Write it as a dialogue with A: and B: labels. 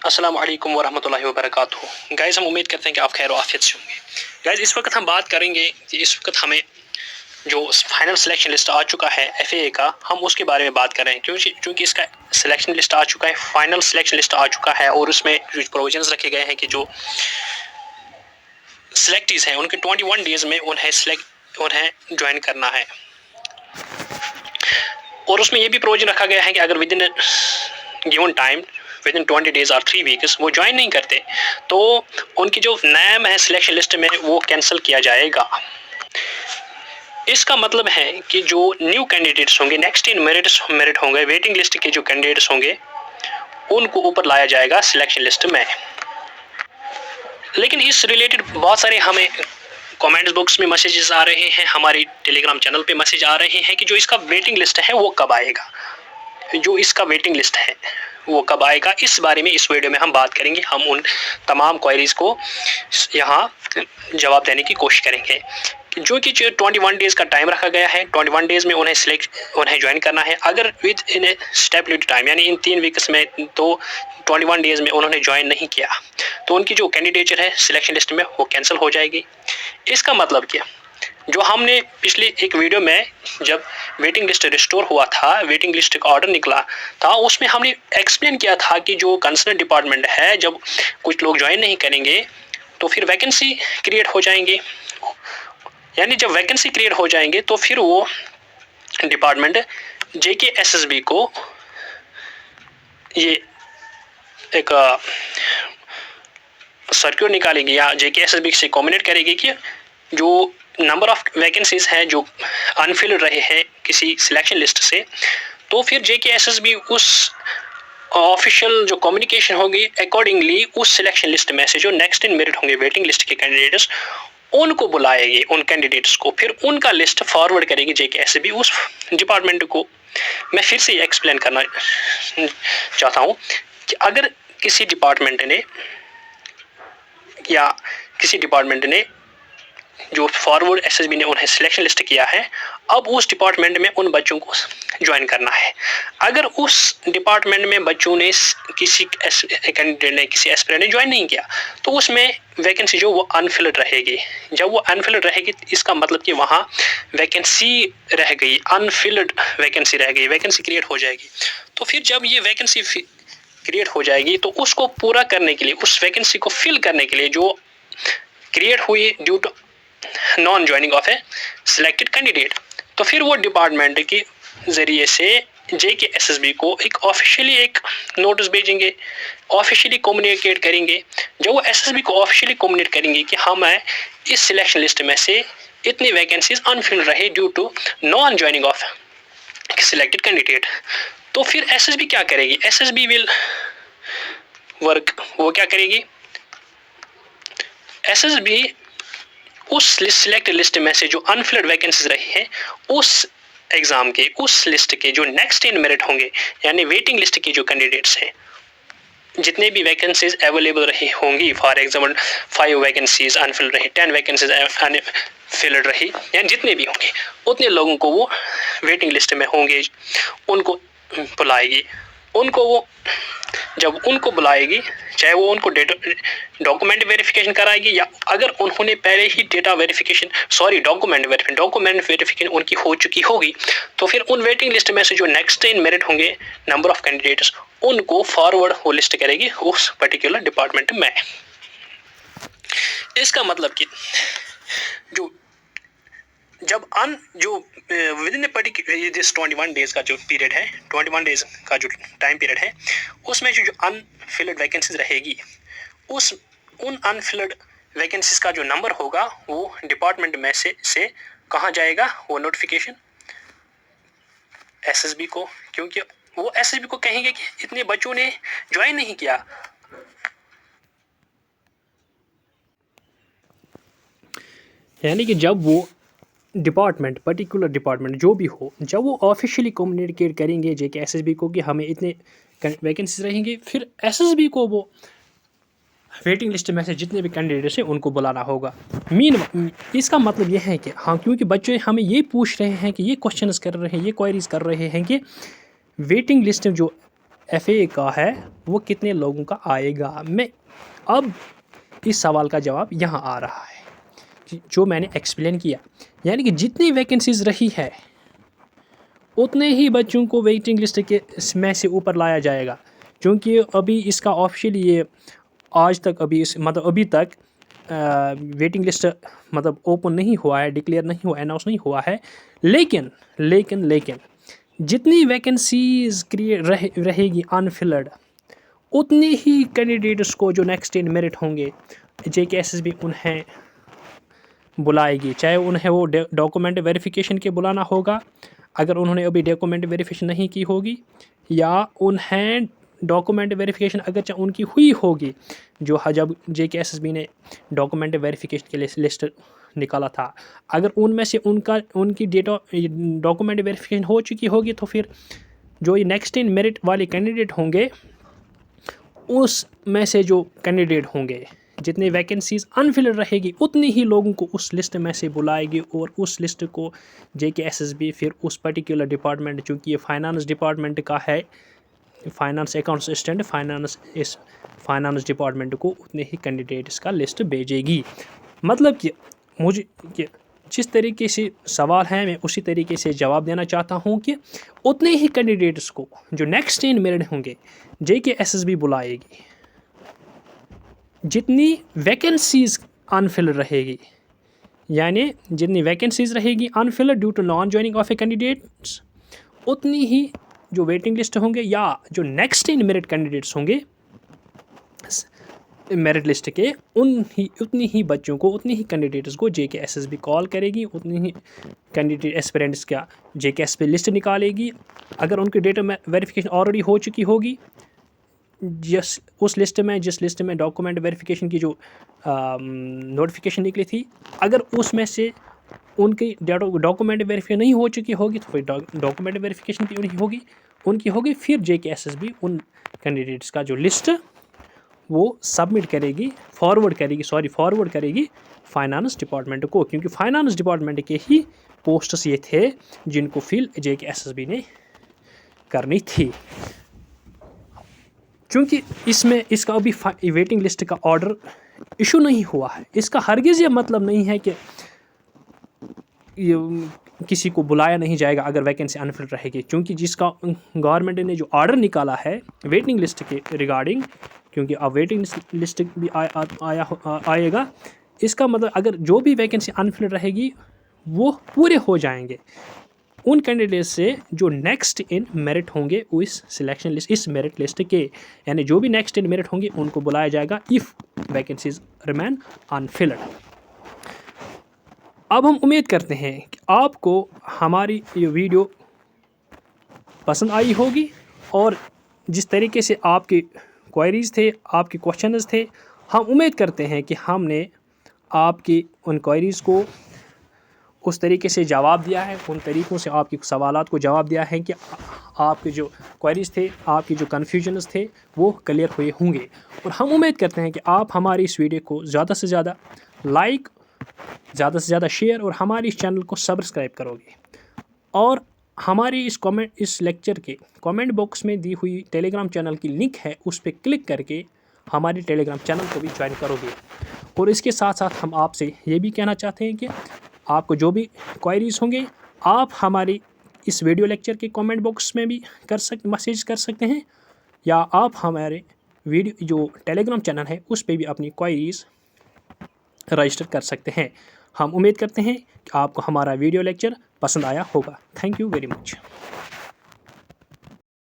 A: अस्सलाम वालेकुम वरहमतुल्लाहि वबरकातुहू। गाइस, हम उम्मीद करते हैं कि आप खैर आफियत से होंगे। गाइस, इस वक्त हम बात करेंगे कि इस वक्त हमें जो फाइनल सिलेक्शन लिस्ट आ चुका है एफएए का, हम उसके बारे में बात कर रहे हैं क्योंकि इसका सिलेक्शन लिस्ट आ चुका है, फाइनल सिलेक्शन लिस्ट आ चुका है और उसमें जो प्रोविजंस रखे गए हैं कि जो सिलेक्टीज हैं उनके 21 डेज में उन्हें ज्वाइन करना है। और उसमें यह भी प्रोविजन रखा गया है कि अगर with in given time with in 20 days और 3 वीक्स वो ज्वाइन नहीं करते तो उनकी जो नाम है सिलेक्शन लिस्ट में वो कैंसिल किया जाएगा। इसका मतलब है कि जो न्यू कैंडिडेट्स होंगे, नेक्स्ट इन मेरिट होंगे, वेटिंग लिस्ट के जो कैंडिडेट्स होंगे उनको ऊपर लाया जाएगा सिलेक्शन लिस्ट में। लेकिन इस रिलेटेड बहुत सारे हमें कमेंट्स बॉक्स में मैसेजेस आ रहे हैं, हमारे टेलीग्राम चैनल पे मैसेज आ रहे हैं कि जो इसका वेटिंग लिस्ट है वो कब आएगा, जो इसका वेटिंग लिस्ट है वो कब आएगा। इस बारे में इस वीडियो में हम बात करेंगे। हम उन तमाम क्वेरीज को यहाँ जवाब देने की कोशिश करेंगे जो कि 21 डेज़ का टाइम रखा गया है। 21 डेज़ में उन्हें ज्वाइन करना है। अगर with in A stability time यानी इन 3 वीक्स में तो 21 डेज़ में उन्होंने ज्वाइन नहीं किया तो उनकी जो कैंडिडेचर है सिलेक्शन लिस्ट में वो कैंसिल हो जाएगी। इसका मतलब क्या, जो हमने पिछले एक वीडियो में जब वेटिंग लिस्ट रिस्टोर हुआ था, वेटिंग लिस्ट का ऑर्डर निकला था, उसमें हमने एक्सप्लेन किया था कि जो कंसर्न डिपार्टमेंट है जब कुछ लोग ज्वाइन नहीं करेंगे तो फिर वैकेंसी क्रिएट हो जाएंगी। यानी जब वैकेंसी क्रिएट हो जाएंगे तो फिर वो डिपार्टमेंट JKSSB को ये एक सर्क्यूलर निकालेगी या JKSSB से कम्युनिकेट करेगी कि जो नंबर ऑफ वैकेंसीज हैं जो अनफिल्ड रहे हैं किसी सिलेक्शन लिस्ट से, तो फिर JKSSB उस ऑफिशियल जो कम्युनिकेशन होगी अकॉर्डिंगली उस सिलेक्शन लिस्ट में से जो नेक्स्ट इन मेरिट होंगे वेटिंग लिस्ट के कैंडिडेट्स उनको बुलाएगी, उन कैंडिडेट्स को, फिर उनका लिस्ट फॉरवर्ड करेगी JKSSB उस डिपार्टमेंट को। मैं फिर से एक्सप्लेन करना चाहता हूँ कि अगर किसी डिपार्टमेंट ने जो फॉरवर्ड SSB ने उन्हें सिलेक्शन लिस्ट किया है, अब उस डिपार्टमेंट में उन बच्चों को ज्वाइन करना है। अगर उस डिपार्टमेंट में बच्चों ने किसी कैंडिडेट ने किसी एस्पिरेंट ने ज्वाइन नहीं किया तो उसमें वैकेंसी जो वो अनफिल्ड रहेगी। जब वो अनफिल्ड रहेगी इसका मतलब कि वहाँ वैकेंसी रह गई, अनफिल्ड वैकेंसी रह गई, वैकेंसी क्रिएट हो जाएगी। तो फिर जब ये वैकेंसी क्रिएट हो जाएगी तो उसको पूरा करने के लिए, उस वैकेंसी को फिल करने के लिए जो क्रिएट हुई due to non joining of a selected candidate, तो फिर वो डिपार्टमेंट के ज़रिए से JKSSB को एक ऑफिशियली एक नोटिस भेजेंगे, ऑफिशियली कम्युनिकेट करेंगे। जब वो SSB को ऑफिशियली कम्युनिकेट करेंगे कि हमें इस सिलेक्शन लिस्ट में से इतनी वैकेंसीज अनफिल्ड रहे due to non joining of selected candidate, तो फिर SSB क्या करेगी, SSB विल वर्क, वो क्या करेगी, SSB उस सिलेक्टेड लिस्ट में से जो अनफिल्ड वैकेंसीज रही हैं उस एग्ज़ाम के, उस लिस्ट के जो नेक्स्ट इन मेरिट होंगे यानी वेटिंग लिस्ट के जो कैंडिडेट्स हैं, जितने भी वैकेंसीज अवेलेबल रही होंगी, फॉर एग्जाम्पल 5 वैकेंसीज अनफिल्ड रही, 10 वैकेंसीज अनफिल्ड रही, यानी जितने भी होंगे उतने लोगों को वो वेटिंग लिस्ट में होंगे उनको बुलाएगी। जब उनको बुलाएगी, चाहे वो उनको डॉक्यूमेंट वेरिफिकेशन कराएगी या अगर उन्होंने पहले ही डॉक्यूमेंट वेरिफिकेशन उनकी हो चुकी होगी तो फिर उन वेटिंग लिस्ट में से जो नेक्स्ट इन मेरिट होंगे नंबर ऑफ कैंडिडेट्स उनको फॉरवर्ड वो लिस्ट करेगी उस पर्टिकुलर डिपार्टमेंट में। इसका मतलब कि जो विद इन दिस 21 डेज का जो पीरियड है, 21 डेज का जो टाइम पीरियड है, उसमें जो अनफिल्ड वैकेंसीज रहेगी उन अनफिल्ड वैकेंसीज का जो नंबर होगा वो डिपार्टमेंट में से कहाँ जाएगा, वो नोटिफिकेशन SSB को, क्योंकि वो SSB को कहेंगे कि इतने बच्चों ने ज्वाइन नहीं किया। यानी कि जब वो डिपार्टमेंट, पर्टिकुलर डिपार्टमेंट जो भी हो, जब वो ऑफिशियली कम्युनिकेट करेंगे JKSSB को कि हमें इतने वैकेंसीज रहेंगे, फिर SSB को वो वेटिंग लिस्ट में से जितने भी कैंडिडेट्स हैं उनको बुलाना होगा। इसका मतलब ये है कि हाँ, क्योंकि बच्चे हमें ये पूछ रहे हैं कि ये क्वेश्चंस कर रहे हैं, ये क्वेरीज कर रहे हैं कि वेटिंग लिस्ट जो FA का है वो कितने लोगों का आएगा। मैं अब इस सवाल का जवाब यहाँ आ रहा है जो मैंने एक्सप्लेन किया, यानी कि जितनी वैकेंसीज रही है उतने ही बच्चों को वेटिंग लिस्ट के में से ऊपर लाया जाएगा, क्योंकि अभी इसका ऑफिशियली ये आज तक अभी तक वेटिंग लिस्ट ओपन नहीं हुआ है, डिक्लेयर नहीं हुआ, अनाउंस नहीं हुआ है। लेकिन जितनी वैकेंसीज रहेगी अनफिल्ड, उतने ही कैंडिडेट्स को जो नेक्स्ट इन मेरिट होंगे JKSSB उन्हें बुलाएगी, चाहे उन्हें वो डॉक्यूमेंट वेरिफिकेशन के बुलाना होगा अगर उन्होंने अभी डॉक्यूमेंट वेरिफिकेशन नहीं की होगी, या उन्हें डॉक्यूमेंट वेरिफिकेशन अगर उनकी हुई होगी, जो जब JKSSB ने डॉक्यूमेंट वेरिफिकेशन के लिए लिस्ट निकाला था, अगर उनमें से उनकी डॉक्यूमेंट वेरिफिकेशन हो चुकी होगी, तो फिर जो ये नेक्स्ट इन मेरिट वाले कैंडिडेट होंगे उस में से जो कैंडिडेट होंगे, जितनी वैकेंसीज अनफिल्ड रहेगी उतनी ही लोगों को उस लिस्ट में से बुलाएगी, और उस लिस्ट को JKSSB फिर उस पर्टिकुलर डिपार्टमेंट, चूँकि ये फाइनेंस डिपार्टमेंट का है, finance account assistant finance department को उतने ही कैंडिडेट्स का लिस्ट भेजेगी। मतलब कि मुझे जिस तरीके से सवाल है मैं उसी तरीके से जवाब देना चाहता हूँ कि उतने ही कैंडिडेट्स को जो नेक्स्ट इन मेरिट होंगे JKSSB बुलाएगी। जितनी वैकेंसीज अनफिल्ड रहेगी, यानी जितनी वैकेंसीज रहेगी unfilled due to non joining of a candidates, उतनी ही जो वेटिंग लिस्ट होंगे या जो नेक्स्ट इन मेरिट कैंडिडेट्स होंगे मेरिट लिस्ट के, उतनी ही बच्चों को, उतनी ही कैंडिडेट्स को JKSSB कॉल करेगी, उतनी ही कैंडिडेट एस्पिरेंट्स का JKSSB लिस्ट निकालेगी। अगर उनकी डेटा वेरिफिकेशन ऑलरेडी हो चुकी होगी, जिस लिस्ट में डॉक्यूमेंट वेरिफिकेशन की जो नोटिफिकेशन निकली थी, अगर उसमें से उनकी डॉक्यूमेंट वेरिफिकेशन नहीं हो चुकी होगी, तो फिर डॉक्यूमेंट वेरिफिकेशन की उनकी होगी, फिर JKSSB उन कैंडिडेट्स का जो लिस्ट वो सबमिट करेगी, फॉरवर्ड करेगी फाइनेंस डिपार्टमेंट को, क्योंकि फाइनेंस डिपार्टमेंट के ही पोस्ट्स ये थे जिनको फिल JKSSB ने करनी थी। क्योंकि इसका अभी वेटिंग लिस्ट का ऑर्डर इशू नहीं हुआ है, इसका हरगिज़ ये मतलब नहीं है कि किसी को बुलाया नहीं जाएगा अगर वैकेंसी अनफिल्ड रहेगी, क्योंकि जिसका गवर्नमेंट ने जो ऑर्डर निकाला है वेटिंग लिस्ट के रिगार्डिंग, क्योंकि अब वेटिंग लिस्ट भी आएगा, इसका मतलब अगर जो भी वैकेंसी अनफिल्ड रहेगी वो पूरे हो जाएंगे उन कैंडिडेट से जो नेक्स्ट इन मेरिट होंगे इस मेरिट लिस्ट के, यानी जो भी नेक्स्ट इन मेरिट होंगे उनको बुलाया जाएगा इफ़ वैकेंसीज रिमेन अनफिल्ड। अब हम उम्मीद करते हैं कि आपको हमारी ये वीडियो पसंद आई होगी, और जिस तरीके से आपके क्वेरीज़ थे, आपके क्वेश्चंस थे, हम उम्मीद करते हैं कि हमने आपकी उन क्वेरीज़ को उस तरीके से जवाब दिया है, उन तरीक़ों से आपके सवालात को जवाब दिया है कि आपके जो क्वेरीज़ थे, आपके जो कन्फ्यूजन्स थे वो क्लियर हुए होंगे। और हम उम्मीद करते हैं कि आप हमारी इस वीडियो को ज़्यादा से ज़्यादा लाइक, ज़्यादा से ज़्यादा शेयर और हमारे इस चैनल को सब्सक्राइब करोगे, और हमारे इस लेक्चर के कमेंट बॉक्स में दी हुई टेलीग्राम चैनल की लिंक है, उस पर क्लिक करके हमारे टेलीग्राम चैनल को भी ज्वाइन करोगे। और इसके साथ साथ हम आपसे ये भी कहना चाहते हैं कि आपको जो भी क्वेरीज़ होंगे आप हमारी इस वीडियो लेक्चर के कमेंट बॉक्स में भी मैसेज कर सकते हैं, या आप हमारे वीडियो जो टेलीग्राम चैनल है उस पर भी अपनी क्वेरीज़ रजिस्टर कर सकते हैं। हम उम्मीद करते हैं कि आपको हमारा वीडियो लेक्चर पसंद आया होगा। Thank you very much.